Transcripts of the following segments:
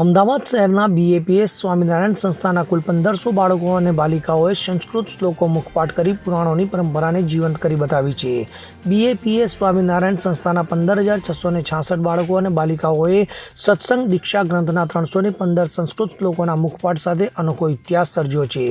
અમદાવાદ શહેરના બીએપીએસ સ્વામિનારાયણ સંસ્થાના કુલ 1500 બાળકો અને બાલિકાઓએ સંસ્કૃત શ્લોકો મુખપાઠ કરી પુરાણોની પરંપરાને જીવંત કરી બતાવી છે. બીએપીએસ સ્વામિનારાયણ સંસ્થાના 15,666 બાળકો અને બાલિકાઓએ સત્સંગ દીક્ષા ગ્રંથના 315 સંસ્કૃત શ્લોકોના મુખપાઠ સાથે અનોખો ઇતિહાસ સર્જ્યો છે.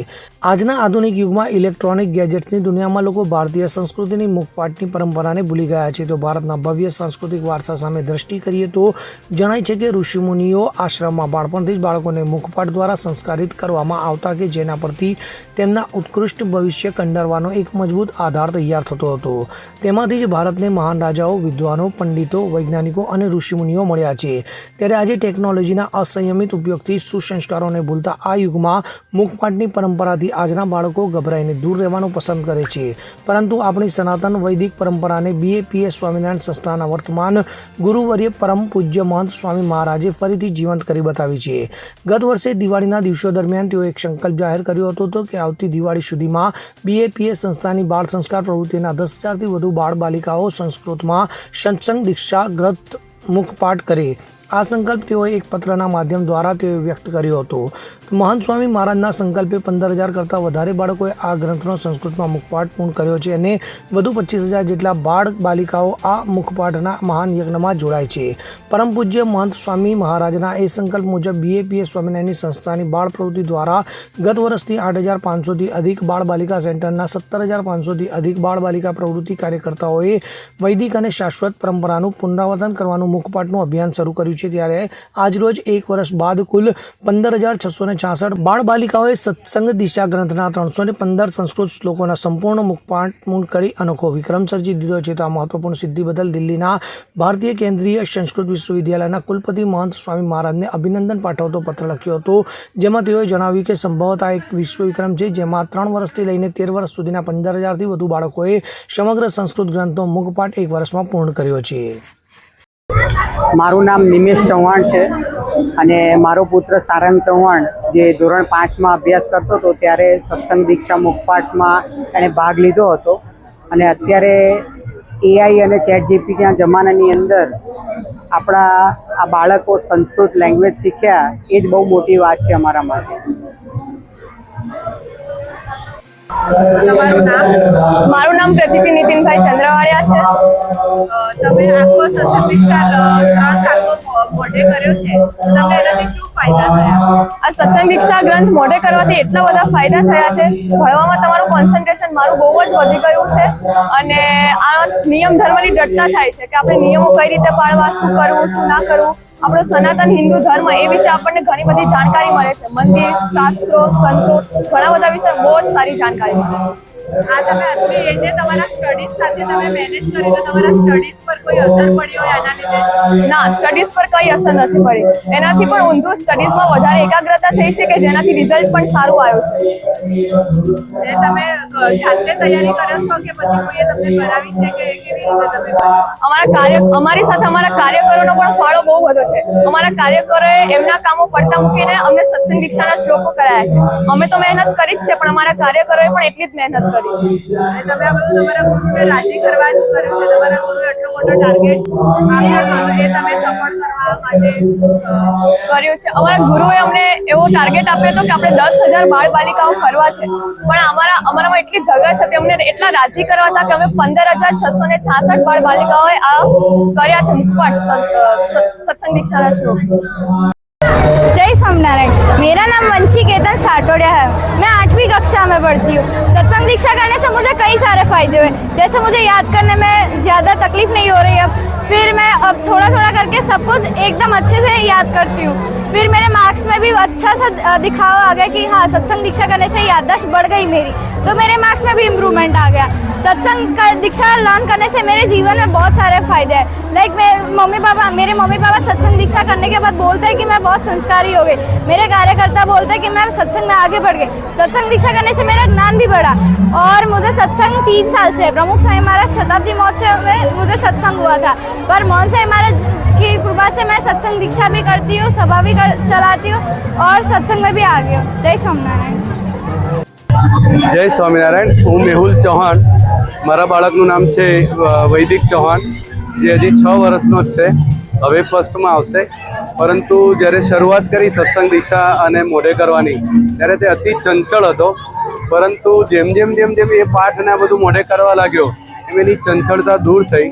આજના આધુનિક યુગમાં ઇલેક્ટ્રોનિક ગેજેટ્સની દુનિયામાં લોકો ભારતીય સંસ્કૃતિની મુખપાઠની પરંપરાને ભૂલી ગયા છે. તો ભારતના ભવ્ય સાંસ્કૃતિક વારસા સામે દ્રષ્ટિ કરીએ તો જણાય છે કે ઋષિમુનિઓ આશ્રમમાં બાળપણથી જ બાળકોને મુખપાઠ દ્વારા સંસ્કારિત કરવામાં આવતા કે જેના પરથી તેમના ઉત્કૃષ્ટ ભવિષ્ય કંડારવાનો એક મજબૂત આધાર તૈયાર થતો હતો. તેમાંથી જ ભારતને મહાન રાજાઓ, વિદ્વાનો, પંડિતો, વૈજ્ઞાનિકો અને ઋષિમુનિઓ મળ્યા છે. ત્યારે આજે ટેકનોલોજીના અસંયમિત ઉપયોગથી સુસંસ્કારોને ભૂલતા આ યુગમાં મુખપાઠની પરંપરાથી આજના બાળકો ગભરાઈને દૂર રહેવાનું પસંદ કરે છે. પરંતુ આપણી સનાતન વૈદિક પરંપરાને બીએપીએસ સ્વામિનારાયણ સંસ્થાના વર્તમાન ગુરુવર્ય પરમ પૂજ્ય મહંત સ્વામી મહારાજે ફરીથી જીવંત કરી બતાવી છે. ગત વર્ષે દિવાળીના દિવસો દરમિયાન તેઓ એક સંકલ્પ જાહેર કર્યો હતો કે આવતી દિવાળી સુધીમાં બીએપીએસ સંસ્થાની બાળ સંસ્કાર પ્રવૃત્તિના 10,000થી વધુ બાળ બાલિકાઓ સંસ્કૃતમાં સત્સંગ દીક્ષા ગ્રંથ મુખપાઠ કરે. આ સંકલ્પ તેઓએ એક પત્રના માધ્યમ દ્વારા તેઓએ વ્યક્ત કર્યો હતો. મહંત સ્વામી મહારાજના સંકલ્પે 15,000 કરતાં વધારે બાળકોએ આ ગ્રંથનો સંસ્કૃતમાં મુખપાઠ પૂર્ણ કર્યો છે અને વધુ 25,000 જેટલા બાળ બાલિકાઓ આ મુખપાઠના મહાન યજ્ઞમાં જોડાય છે. પરમ પૂજ્ય મહંત સ્વામી મહારાજના એ સંકલ્પ મુજબ બીએપીએસ સ્વામિનારાયણની સંસ્થાની બાળ પ્રવૃત્તિ દ્વારા ગત વર્ષથી 8,500થી અધિક બાળ બાલિકા સેન્ટરના 17,500થી અધિક બાળ બાલિકા પ્રવૃત્તિ કાર્યકર્તાઓએ વૈદિક અને શાશ્વત પરંપરાનું પુનરાવર્તન કરવાનું મુખપાઠનું અભિયાન શરૂ કર્યું છે. ત્યારે આજરોજ એક વર્ષ બાદ કુલ 15,666 બાળ બાલિકાઓએ સત્સંગ દિશા ગ્રંથના 315 સંસ્કૃત શ્લોકોના સંપૂર્ણ મુખપાઠ પૂર્ણ કરી અનોખો વિક્રમ સર્જી દીધો છે. તો આ મહત્વપૂર્ણ સિદ્ધિ બદલ દિલ્હીના ભારતીય કેન્દ્રીય સંસ્કૃત વિશ્વવિદ્યાલયના કુલપતિ મહંત સ્વામી મહારાજને અભિનંદન પાઠવતો પત્ર લખ્યો હતો. જેમાં તેઓએ જણાવ્યું કે સંભવતઃ એક વિશ્વ વિક્રમ છે જેમાં 3 વર્ષથી લઈને 13 વર્ષ સુધીના 15,000થી વધુ બાળકોએ સમગ્ર સંસ્કૃત ગ્રંથનો મુખપાઠ એક વર્ષમાં પૂર્ણ કર્યો છે. મારું નામ નિમેશ ચૌહાણ છે અને મારો પુત્ર સારંગ ચૌહાણ જે ધોરણ 5માં અભ્યાસ કરતો હતો ત્યારે સત્સંગ દીક્ષા મુખપાઠમાં એણે ભાગ લીધો હતો. અને અત્યારે એઆઈ અને ચેટ જીપીટીના જમાનાની અંદર આપણા આ બાળકો સંસ્કૃત લેંગ્વેજ શીખ્યા એ જ બહુ મોટી વાત છે અમારા માટે. મારું નામ પ્રતિતિ નીતિનભાઈ ચંદ્રવાડિયા છે. તમે આખો સત્સંગ દીક્ષા ગ્રંથ આખો મોઢે કર્યો છે, તમને એનાથી શું ફાયદા થયા? આ સત્સંગ દીક્ષા ગ્રંથ મોઢે કરવાથી એટલા બધા ફાયદા થયા છે. ભણવામાં તમારું કોન્સન્ટ્રેશન મારું બહુ જ વધી ગયું છે અને આ નિયમ ધર્મની દ્રઢતા થાય છે કે આપણે નિયમો કઈ રીતે પાળવા, શું કરવું, શું ના કરવું. આપણો સનાતન હિન્દુ ધર્મ એ વિશે આપણને ઘણી બધી જાણકારી મળે છે. મંદિર, શાસ્ત્રો, સંતો ઘણા બધા વિશે બહુ જ સારી જાણકારી મળે છે. આ તમે આટલી એટલે તમારા સ્ટડીઝ સાથે તમે મેનેજ કર્યું તો તમારા સ્ટડીઝ પર કોઈ અસર પડ્યો હોય આના લીધે? ના, સ્ટડીઝ પર કઈ અસર નથી પડી. એનાથી પણ ઊંધું સ્ટડીઝમાં વધારે એકાગ્રતા થઈ છે કે જેનાથી રિઝલ્ટ પણ સારું આવ્યું છે. એટલે તમે જાતે તૈયારી કરો છો કે પછી કોઈએ તમને કરાવી છે કે કેવી રીતે તમે? અમારી સાથે અમારા કાર્યકરોનો પણ ફાળો બહુ વધુ છે. અમારા કાર્યકરોએ એમના કામો પડતા મૂકીને અમને સત્સંગ દીક્ષાના શ્લોકો કરાયા છે. અમે તો મહેનત કરી જ છે પણ અમારા કાર્યકરોએ પણ એટલી જ મહેનત કરી. અને તમે આ બધું તમારા ગુરુને રાજી કરવા જ કર્યું છે. તમારા ગુરુએ એટલો મોટો ટાર્ગેટ આપ્યો હતો એ તમે સફળ કરવા માટે કર્યું છે. અમારા ગુરુએ અમને એવો ટાર્ગેટ આપ્યો હતો કે આપણે 10,000 બાળ બાલિકાઓ કરવા છે. પણ અમારામાં એટલી ધગશ હતી, અમને એટલા રાજી કરવા હતા કે અમે 15,666 બાળ બાલિકાઓએ આ કર્યા છે મુખપાઠ सत्संग दीक्षा श्लोक। जय स्वामीनारायण। मेरा नाम वंशी केतन साटोडिया है। मैं 8वीं कक्षा में पढ़ती हूँ। सत्संग दीक्षा करने से मुझे कई सारे फायदे हुए, जैसे मुझे याद करने में ज़्यादा तकलीफ नहीं हो रही अब। फिर मैं अब थोड़ा थोड़ा करके सब कुछ एकदम अच्छे से याद करती हूँ। फिर मेरे मार्क्स में भी अच्छा सा दिखावा आ गया कि हाँ, सत्संग दीक्षा करने से याददाश्त बढ़ गई मेरी, तो मेरे मार्क्स में भी इम्प्रूवमेंट आ गया। सत्संग दीक्षा लर्न करने से मेरे जीवन में बहुत सारे फायदे हैं। लाइक मेरे मम्मी पापा सत्संग दीक्षा करने के बाद बोलते हैं कि मैं बहुत संस्कारी हो गई। मेरे कार्यकर्ता बोलते हैं कि मैं सत्संग में आगे बढ़ गई। सत्संग दीक्षा करने से मेरा ज्ञान भी बढ़ा। और मुझे सत्संग 3 साल से, प्रमुख स्वामी महाराज शताब्दी महोत्सव में मुझे सत्संग हुआ था, पर मोहन स्वामी महाराज की कृपा से मैं सत्संग दीक्षा भी करती हूँ, सभा भी चलाती हूँ और सत्संग में भी आ गई हूँ। जय स्वामीनारायण। जय स्वामीनारायण। हूँ मेहुल चौहान। મારા બાળકનું નામ છે વૈદિક ચૌહાણ, જે હજી 6 વર્ષનો જ છે. હવે ફર્સ્ટમાં આવશે, પરંતુ જ્યારે શરૂઆત કરી સત્સંગ દીક્ષા અને મોઢે કરવાની ત્યારે તે અતિ ચંચળ હતો, પરંતુ જેમ જેમ એ પાઠ અને આ બધું મોઢે કરવા લાગ્યો એમ એની ચંચળતા દૂર થઈ.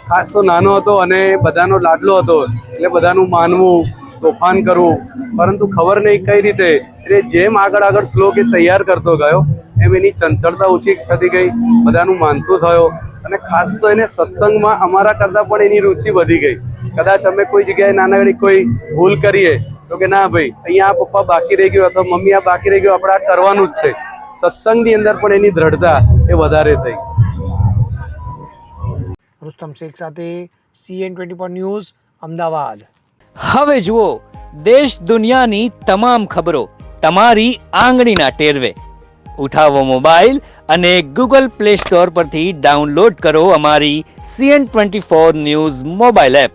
ખાસ તો નાનો હતો અને બધાનો લાડલો હતો, એટલે બધાનું માનવું, તોફાન કરવું, પરંતુ ખબર નહીં કઈ રીતે એટલે જેમ આગળ શ્લોક એ તૈયાર કરતો ગયો એમ એની ચંચળતા ઓછી થતી ગઈ, બધાનું માનતું થયો અને ખાસ તો એને સત્સંગમાં અમારા કરતાં પણ એની રુચિ વધી ગઈ. કદાચ અમે કોઈ જગ્યાએ નાનકડી કોઈ ભૂલ કરીએ તો કે ના ભાઈ અહીંયા આ પપ્પા બાકી રહી ગયો અથવા મમ્મી આ બાકી રહી ગયો, આપણે આ કરવાનું જ છે. સત્સંગની અંદર પણ એની દ્રઢતા એ વધારે થઈ. રુસ્તમ શેખ સાથે CN24 ન્યૂઝ, અમદાવાદ. હવે જુઓ દેશ દુનિયાની તમામ ખબરો તમારી આંગળીના ટેરવે. ઉઠાવો મોબાઈલ અને ગૂગલ પ્લે સ્ટોર પરથી ડાઉનલોડ કરો અમારી CN24 ન્યૂઝ મોબાઈલ એપ.